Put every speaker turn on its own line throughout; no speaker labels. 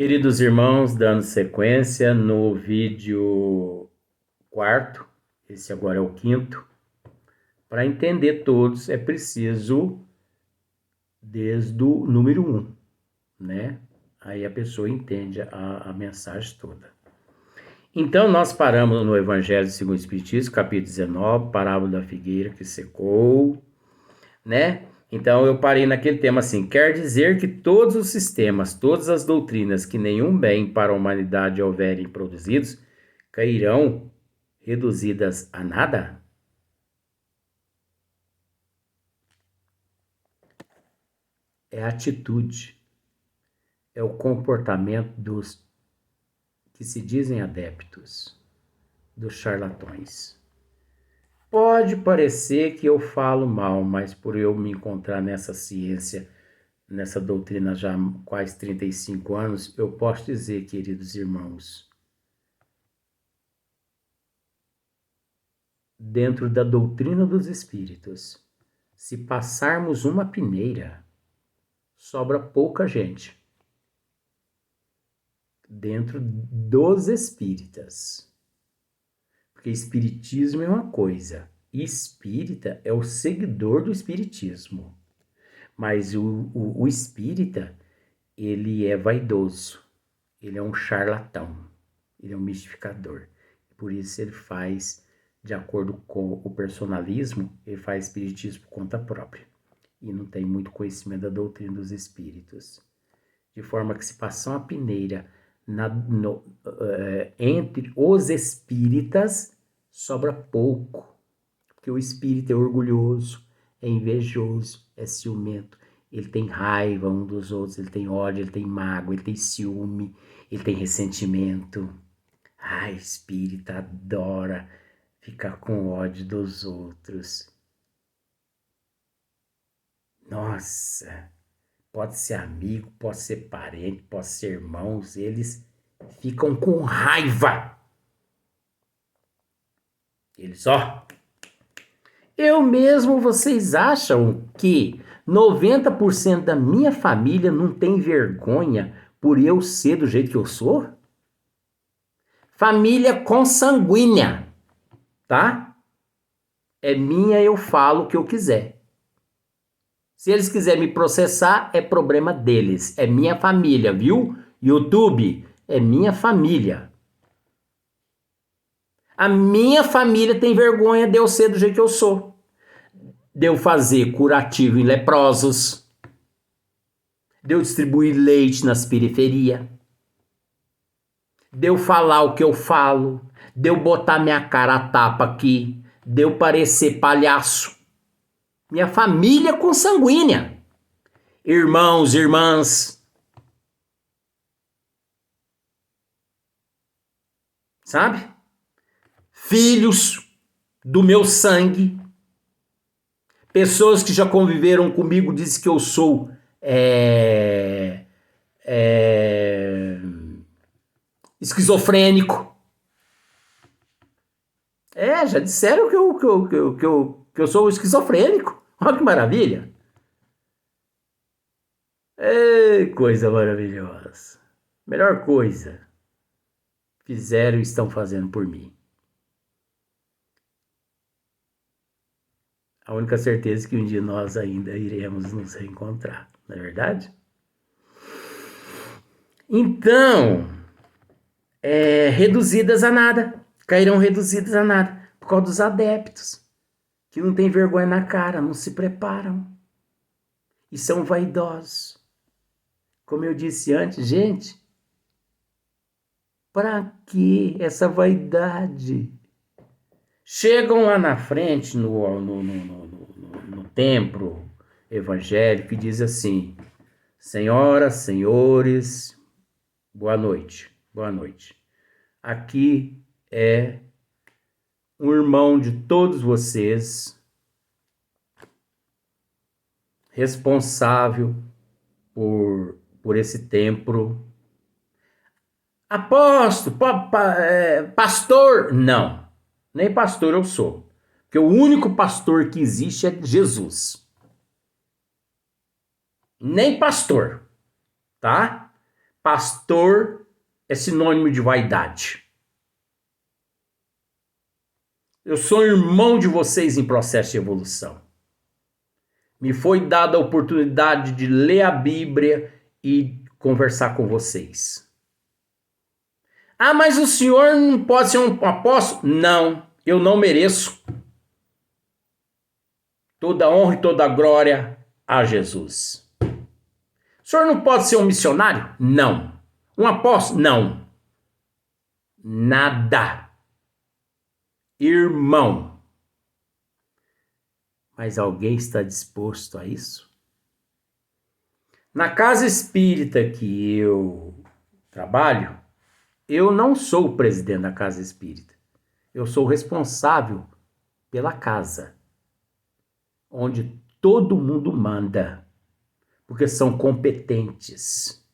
Queridos irmãos, dando sequência no vídeo quarto, esse agora é o quinto. Para entender todos é preciso desde o número 1, né? Aí a pessoa entende a mensagem toda. Então nós paramos no Evangelho segundo o Espiritismo, capítulo 19, parábola da figueira que secou, né? Então eu parei naquele tema assim: quer dizer que todos os sistemas, todas as doutrinas que nenhum bem para a humanidade houverem produzidos, cairão reduzidas a nada? É a atitude, é o comportamento dos que se dizem adeptos, dos charlatões. Pode parecer que eu falo mal, mas por eu me encontrar nessa ciência, nessa doutrina já há quase 35 anos, eu posso dizer, queridos irmãos, dentro da doutrina dos espíritos, se passarmos uma peneira, sobra pouca gente. Dentro dos espíritas. Porque espiritismo é uma coisa, espírita é o seguidor do espiritismo. Mas o espírita, ele é vaidoso, ele é um charlatão, ele é um mistificador. Por isso ele faz, de acordo com o personalismo, ele faz espiritismo por conta própria. E não tem muito conhecimento da doutrina dos espíritos. De forma que se passar uma peneira entre os espíritas, sobra pouco. Porque o espírita é orgulhoso, é invejoso, é ciumento. Ele tem raiva um dos outros, ele tem ódio, ele tem mágoa, ele tem ciúme, ele tem ressentimento. Espírita adora ficar com ódio dos outros. Nossa, pode ser amigo, pode ser parente, pode ser irmãos, eles ficam com raiva. Eles, eu mesmo, vocês acham que 90% da minha família não tem vergonha por eu ser do jeito que eu sou? Família consanguínea, tá? É minha, eu falo o que eu quiser. Se eles quiserem me processar, é problema deles. É minha família, viu? YouTube, é minha família. A minha família tem vergonha de eu ser do jeito que eu sou. De eu fazer curativo em leprosos. De eu distribuir leite nas periferias. De eu falar o que eu falo. De eu botar minha cara a tapa aqui. De eu parecer palhaço. Minha família consanguínea. Irmãos, irmãs. Sabe? Filhos do meu sangue. Pessoas que já conviveram comigo dizem que eu sou esquizofrênico. Já disseram que eu sou esquizofrênico. Olha que maravilha. Coisa maravilhosa. Melhor coisa fizeram e estão fazendo por mim. A única certeza é que um dia nós ainda iremos nos reencontrar, não é verdade? Então, reduzidas a nada, cairão reduzidas a nada, por causa dos adeptos, que não têm vergonha na cara, não se preparam, e são vaidosos. Como eu disse antes, gente, para que essa vaidade? Chegam lá na frente, no templo evangélico, e diz assim: senhoras, senhores, boa noite, boa noite. Aqui é um irmão de todos vocês, responsável por esse templo. Apóstolo, pastor, não, nem pastor eu sou, porque o único pastor que existe é Jesus. Nem pastor, tá? Pastor é sinônimo de vaidade. Eu sou irmão de vocês em processo de evolução. Me foi dada a oportunidade de ler a Bíblia e conversar com vocês. Ah, mas o senhor não pode ser um apóstolo? Não, eu não mereço. Toda honra e toda glória a Jesus. O senhor não pode ser um missionário? Não. Um apóstolo? Não. Nada. Irmão. Mas alguém está disposto a isso? Na casa espírita que eu trabalho, eu não sou o presidente da casa espírita. Eu sou o responsável pela casa, onde todo mundo manda, porque são competentes.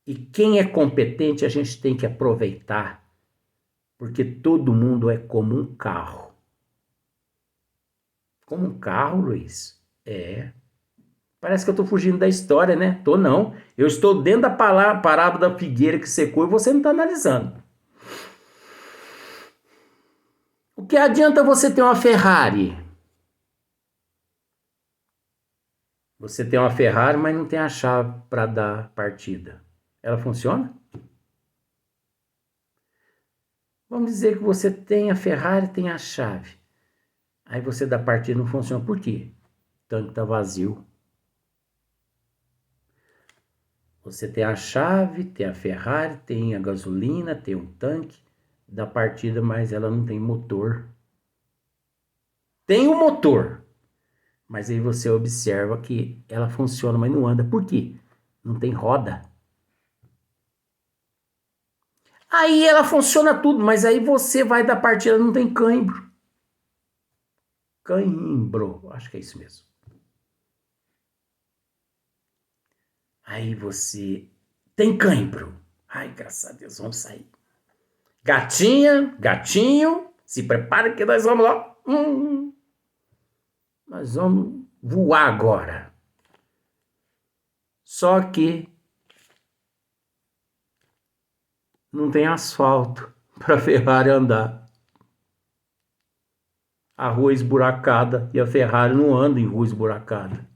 E quem é competente a gente tem que aproveitar, porque todo mundo é como um carro. Como um carro, Luiz? É. Parece que eu estou fugindo da história, né? Tô não. Eu estou dentro da parábola da figueira que secou e você não está analisando. O que adianta você ter uma Ferrari? Você tem uma Ferrari, mas não tem a chave para dar partida. Ela funciona? Vamos dizer que você tem a Ferrari, tem a chave. Aí você dá partida, não funciona. Por quê? O tanque está vazio. Você tem a chave, tem a Ferrari, tem a gasolina, tem um tanque, dá partida, mas ela não tem motor. Tem o motor, mas aí você observa que ela funciona, mas não anda. Por quê? Não tem roda. Aí ela funciona tudo, mas aí você vai dar partida, não tem cãibro. Cãibro, acho que é isso mesmo. Aí você tem cãibro. Ai, graças a Deus, vamos sair. Gatinha, gatinho, se prepara que nós vamos lá. Nós vamos voar agora. Só que não tem asfalto para a Ferrari andar. A rua esburacada e a Ferrari não anda em rua esburacada.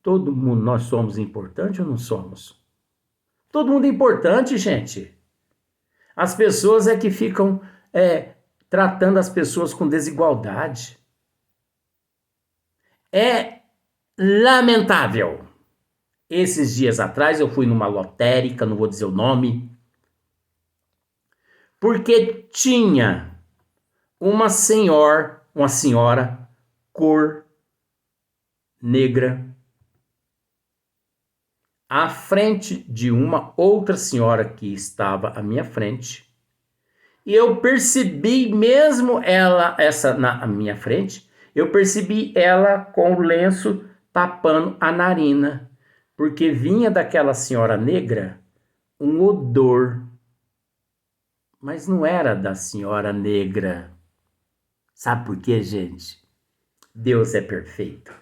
Todo mundo, nós somos importantes ou não somos? Todo mundo é importante, gente. As pessoas é que ficam tratando as pessoas com desigualdade. É lamentável. Esses dias atrás eu fui numa lotérica, não vou dizer o nome, porque tinha uma senhora cor negra à frente de uma outra senhora que estava à minha frente. E eu percebi mesmo essa na minha frente, eu percebi ela com o lenço tapando a narina, porque vinha daquela senhora negra um odor, mas não era da senhora negra. Sabe por quê, gente? Deus é perfeito.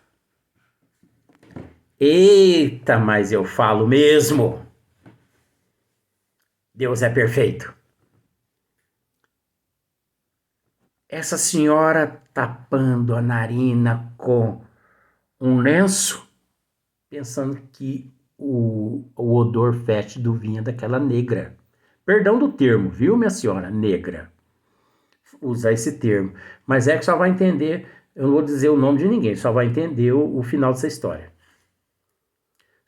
Eita, mas eu falo mesmo. Deus é perfeito. Essa senhora tapando a narina com um lenço, pensando que o odor fétido vinha daquela negra. Perdão do termo, viu, minha senhora? Negra. Usar esse termo. Mas é que só vai entender, eu não vou dizer o nome de ninguém, só vai entender o final dessa história.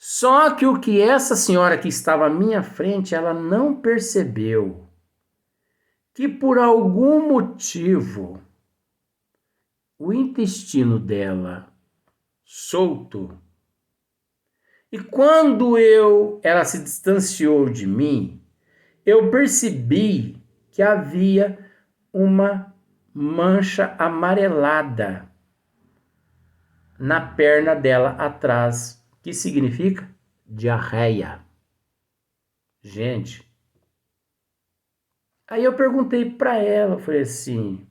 Só que o que essa senhora que estava à minha frente, ela não percebeu que por algum motivo o intestino dela solto, e quando ela se distanciou de mim, eu percebi que havia uma mancha amarelada na perna dela atrás, que significa diarreia. Gente, aí eu perguntei para ela, eu falei assim,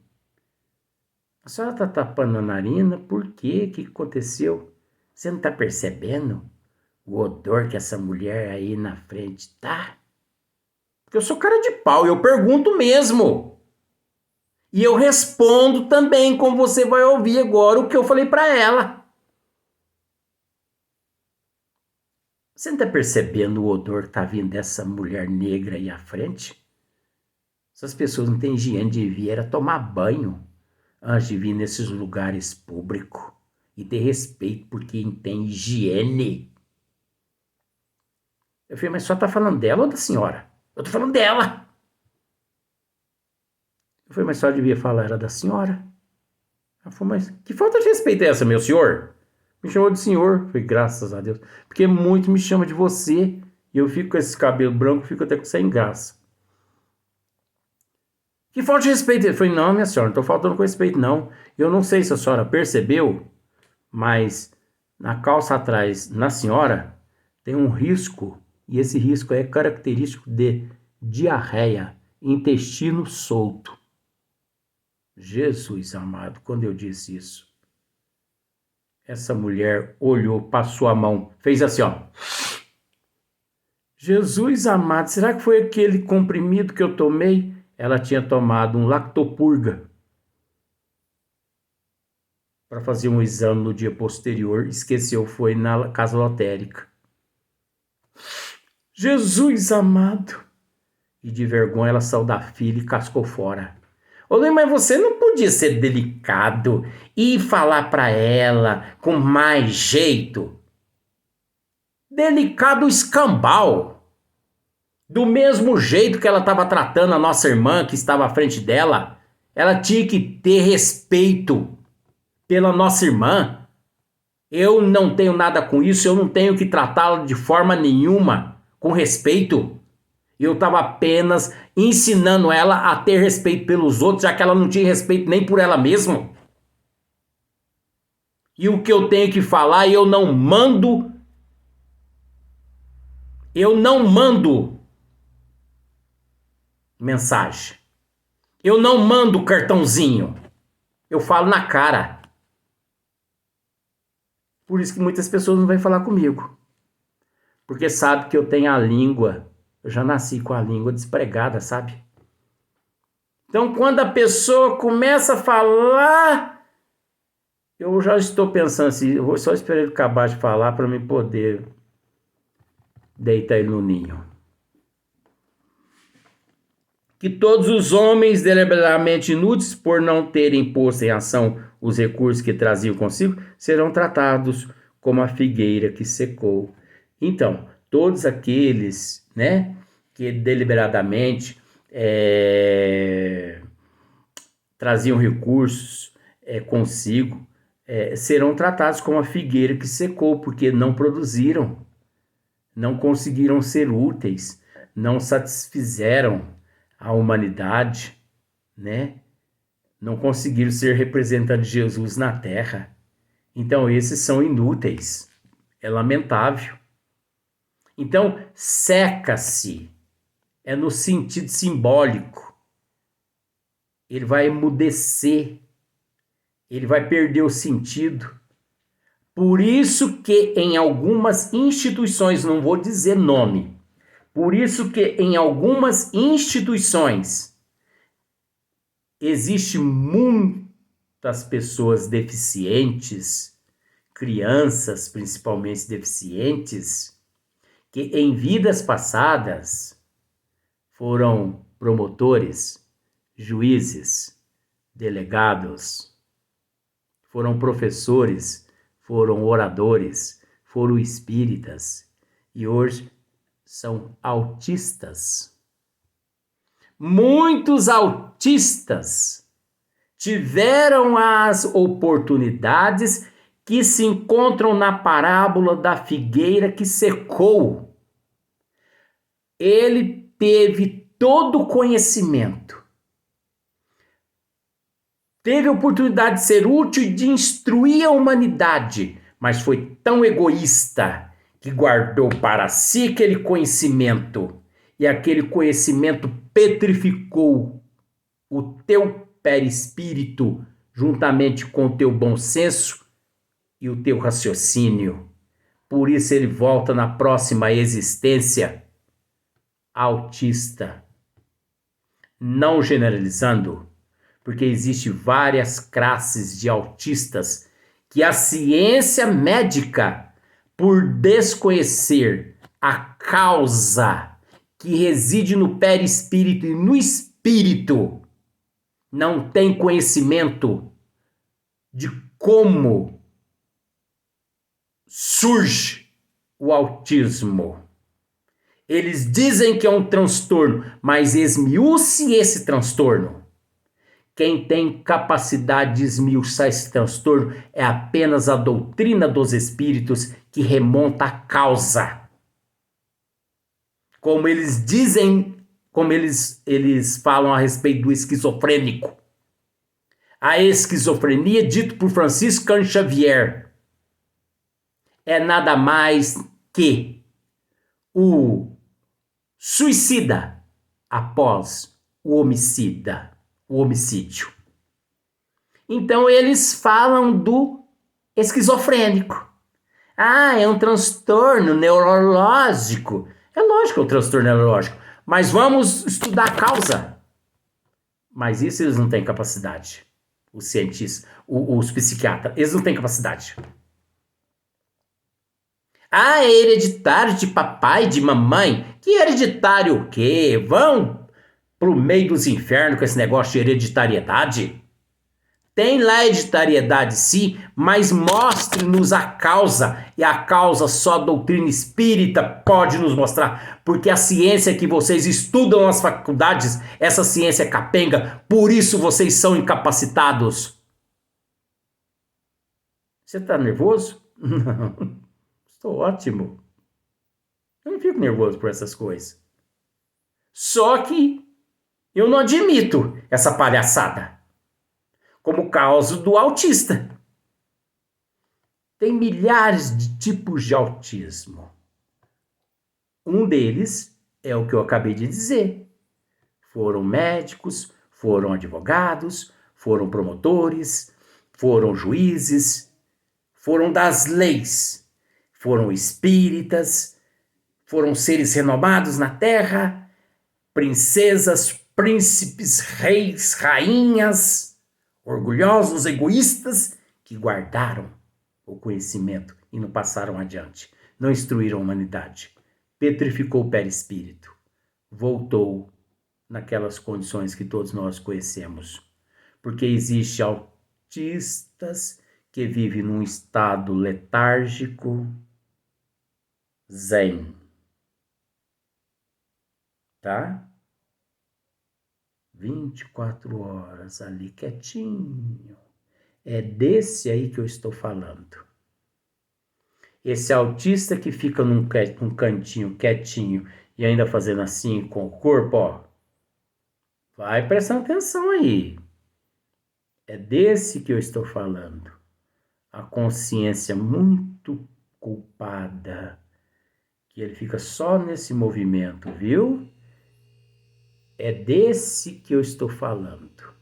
a senhora tá tapando a narina, por quê? O que aconteceu? Você não está percebendo o odor que essa mulher aí na frente tá? Porque eu sou cara de pau e eu pergunto mesmo. E eu respondo também, como você vai ouvir agora, o que eu falei para ela. Você não está percebendo o odor que tá vindo dessa mulher negra aí à frente? Essas pessoas não têm higiene de vir, era tomar banho antes de vir nesses lugares públicos e ter respeito por quem tem higiene. Eu falei, mas só tá falando dela ou da senhora? Eu tô falando dela. Eu falei, mas só devia falar era da senhora. Ela falou, mas que falta de respeito é essa, meu senhor? Me chamou de senhor. Eu falei, graças a Deus. Porque muito me chama de você. E eu fico com esse cabelo branco, fico até com sem graça. Que falta de respeito? Ele falou, não, minha senhora, não tô faltando com respeito, não. Eu não sei se a senhora percebeu, mas na calça atrás, na senhora, tem um risco, e esse risco é característico de diarreia, intestino solto. Jesus amado, quando eu disse isso, essa mulher olhou, passou a mão, fez assim, ó. Jesus amado, será que foi aquele comprimido que eu tomei? Ela tinha tomado um lactopurga para fazer um exame no dia posterior, esqueceu, foi na casa lotérica. Jesus amado! E de vergonha ela saiu da fila e cascou fora. Ô, mas você não podia ser delicado e falar para ela com mais jeito? Delicado escambau. Do mesmo jeito que ela estava tratando a nossa irmã que estava à frente dela, ela tinha que ter respeito pela nossa irmã. Eu não tenho nada com isso, eu não tenho que tratá-la de forma nenhuma com respeito. Eu estava apenas ensinando ela a ter respeito pelos outros, já que ela não tinha respeito nem por ela mesma. E o que eu tenho que falar, eu não mando mensagem. Eu não mando cartãozinho. Eu falo na cara. Por isso que muitas pessoas não vêm falar comigo. Porque sabe que eu tenho a língua. Eu já nasci com a língua despregada, sabe? Então, quando a pessoa começa a falar, eu já estou pensando assim, eu vou só esperar ele acabar de falar para eu poder deitar ele no ninho. Que todos os homens deliberadamente inúteis, por não terem posto em ação os recursos que traziam consigo, serão tratados como a figueira que secou. Então, todos aqueles, né, que deliberadamente traziam recursos consigo, serão tratados como a figueira que secou, porque não produziram, não conseguiram ser úteis, não satisfizeram a humanidade, né? Não conseguiram ser representantes de Jesus na terra. Então, esses são inúteis. É lamentável. Então, seca-se. É no sentido simbólico. Ele vai emudecer. Ele vai perder o sentido. Por isso que em algumas instituições, não vou dizer nome, por isso que em algumas instituições existem muitas pessoas deficientes, crianças principalmente deficientes, que em vidas passadas foram promotores, juízes, delegados, foram professores, foram oradores, foram espíritas e hoje são autistas. Muitos autistas tiveram as oportunidades que se encontram na parábola da figueira que secou. Ele teve todo o conhecimento. Teve a oportunidade de ser útil e de instruir a humanidade, mas foi tão egoísta que guardou para si aquele conhecimento, e aquele conhecimento petrificou o teu perispírito, juntamente com o teu bom senso, e o teu raciocínio. Por isso ele volta na próxima existência autista. Não generalizando, porque existe várias classes de autistas que a ciência médica, por desconhecer a causa que reside no perispírito e no espírito, não tem conhecimento de como surge o autismo. Eles dizem que é um transtorno, mas esmiúce esse transtorno. Quem tem capacidade de esmiuçar esse transtorno é apenas a doutrina dos espíritos que remonta à causa. Como eles dizem, como eles falam a respeito do esquizofrênico. A esquizofrenia, dito por Francisco Cândido Xavier, é nada mais que o suicida após o homicídio. Então eles falam do esquizofrênico. Ah, é um transtorno neurológico. É lógico que é um transtorno neurológico, mas vamos estudar a causa. Mas isso eles não têm capacidade. Os cientistas, os psiquiatras, eles não têm capacidade. Ah, é hereditário de papai, de mamãe? Que hereditário o quê? Vão pro meio dos infernos com esse negócio de hereditariedade. Tem lá hereditariedade sim, mas mostre-nos a causa. E a causa só a doutrina espírita pode nos mostrar. Porque a ciência que vocês estudam nas faculdades, essa ciência é capenga, por isso vocês são incapacitados. Você tá nervoso? Não. Estou ótimo. Eu não fico nervoso por essas coisas. Só que eu não admito essa palhaçada. Como o caso do autista. Tem milhares de tipos de autismo. Um deles é o que eu acabei de dizer. Foram médicos, foram advogados, foram promotores, foram juízes, foram das leis. Foram espíritas, foram seres renomados na terra, princesas, príncipes, reis, rainhas, orgulhosos, egoístas, que guardaram o conhecimento e não passaram adiante, não instruíram a humanidade. Petrificou o perispírito, voltou naquelas condições que todos nós conhecemos. Porque existe autistas que vivem num estado letárgico, zen, tá? 24 horas ali quietinho. É desse aí que eu estou falando. Esse autista que fica num cantinho quietinho e ainda fazendo assim com o corpo, ó. Vai prestando atenção aí. É desse que eu estou falando. A consciência muito culpada. Que ele fica só nesse movimento, viu? É desse que eu estou falando.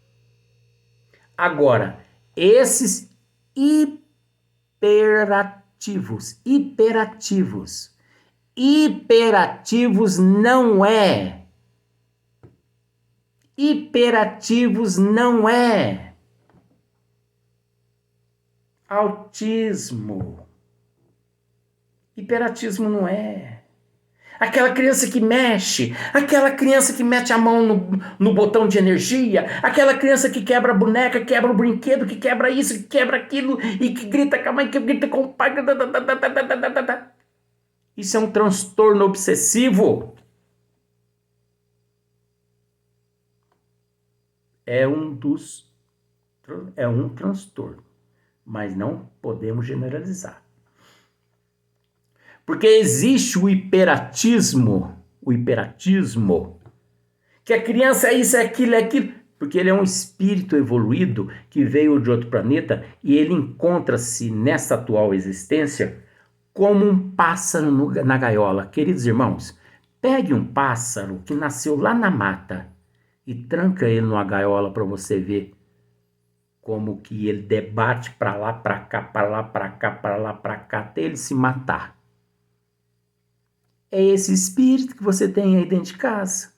Agora, esses hiperativos não é. Hiperativos não é autismo. Hiperatismo não é. Aquela criança que mexe, aquela criança que mete a mão no botão de energia, aquela criança que quebra a boneca, quebra o brinquedo, que quebra isso, que quebra aquilo, e que grita com a mãe, que grita com o pai. Isso é um transtorno obsessivo. É um transtorno, mas não podemos generalizar. Porque existe o hiperatismo, que a criança é isso, é aquilo, porque ele é um espírito evoluído que veio de outro planeta e ele encontra-se nessa atual existência como um pássaro na gaiola. Queridos irmãos, pegue um pássaro que nasceu lá na mata e tranca ele numa gaiola para você ver como que ele debate para lá, para cá, para lá, para cá, para lá, para cá, até ele se matar. É esse espírito que você tem aí dentro de casa.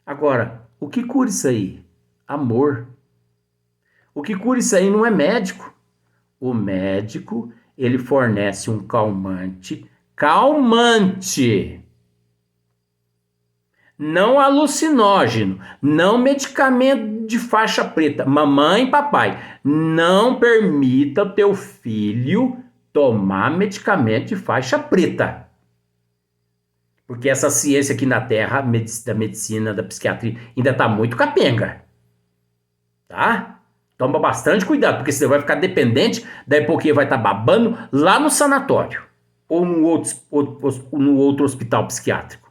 Agora, o que cura isso aí? Amor. O que cura isso aí não é médico. O médico, ele fornece um calmante. Calmante! Não alucinógeno, não medicamento de faixa preta. Mamãe e papai, não permita o teu filho tomar medicamento de faixa preta. Porque essa ciência aqui na Terra, da medicina, da psiquiatria, ainda está muito capenga. Tá? Toma bastante cuidado, porque você vai ficar dependente, daí porque vai estar babando lá no sanatório ou no outro hospital psiquiátrico.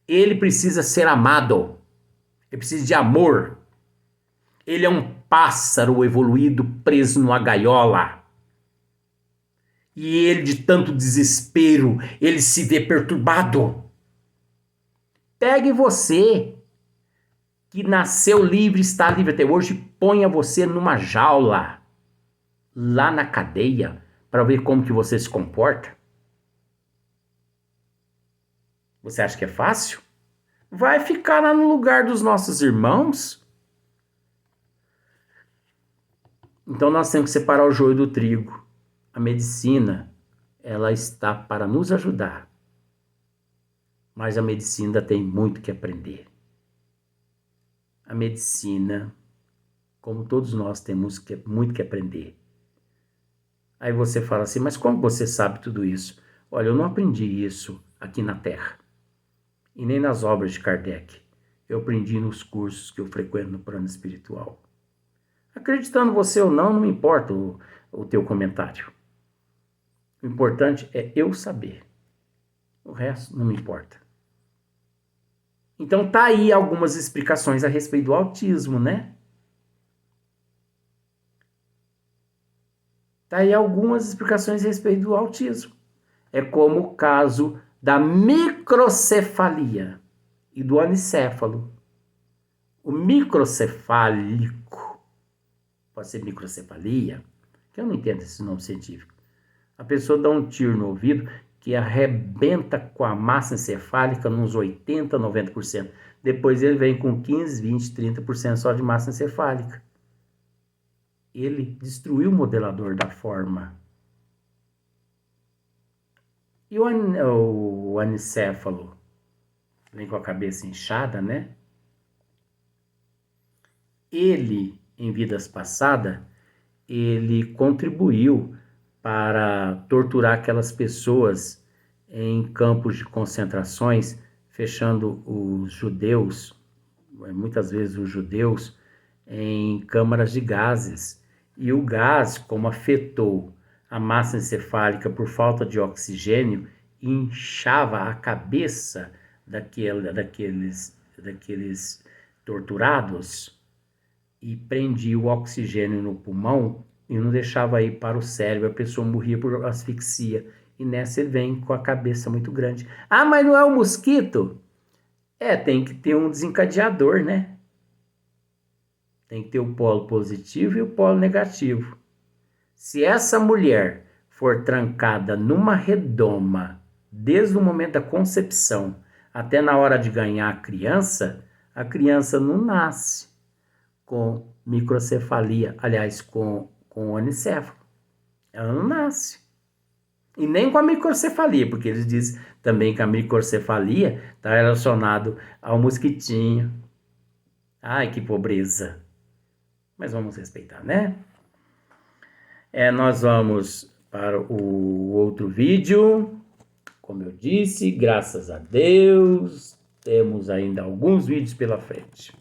Ele precisa ser amado. Ele precisa de amor. Ele é um pássaro evoluído preso numa gaiola. E ele, de tanto desespero, ele se vê perturbado. Pegue você, que nasceu livre, está livre até hoje, e ponha você numa jaula, lá na cadeia, para ver como que você se comporta. Você acha que é fácil? Vai ficar lá no lugar dos nossos irmãos? Então nós temos que separar o joio do trigo. A medicina, ela está para nos ajudar. Mas a medicina ainda tem muito que aprender. A medicina, como todos nós, temos muito que aprender. Aí você fala assim, mas como você sabe tudo isso? Olha, eu não aprendi isso aqui na Terra. E nem nas obras de Kardec. Eu aprendi nos cursos que eu frequento no plano espiritual. Acreditando você ou não, não me importa o teu comentário. O importante é eu saber. O resto não me importa. Então tá aí algumas explicações a respeito do autismo, né? Tá aí algumas explicações a respeito do autismo. É como o caso da microcefalia e do anicéfalo. O microcefálico, pode ser microcefalia, que eu não entendo esse nome científico. A pessoa dá um tiro no ouvido que arrebenta com a massa encefálica nos 80%, 90%. Depois ele vem com 15%, 20%, 30% só de massa encefálica. Ele destruiu o modelador da forma. E o anicéfalo? Vem com a cabeça inchada, né? Ele, em vidas passadas, ele contribuiu para torturar aquelas pessoas em campos de concentrações, fechando os judeus, muitas vezes os judeus, em câmaras de gases. E o gás, como afetou a massa encefálica por falta de oxigênio, inchava a cabeça daqueles torturados e prendia o oxigênio no pulmão e não deixava ir para o cérebro, a pessoa morria por asfixia. E nessa ele vem com a cabeça muito grande. Ah, mas não é o mosquito? Tem que ter um desencadeador, né? Tem que ter o polo positivo e o polo negativo. Se essa mulher for trancada numa redoma, desde o momento da concepção até na hora de ganhar a criança não nasce com microcefalia, aliás, com o anicéfalo. Ela não nasce. E nem com a microcefalia, porque eles dizem também que a microcefalia está relacionado ao mosquitinho. Ai, que pobreza. Mas vamos respeitar, né? Nós vamos para o outro vídeo. Como eu disse, graças a Deus, temos ainda alguns vídeos pela frente.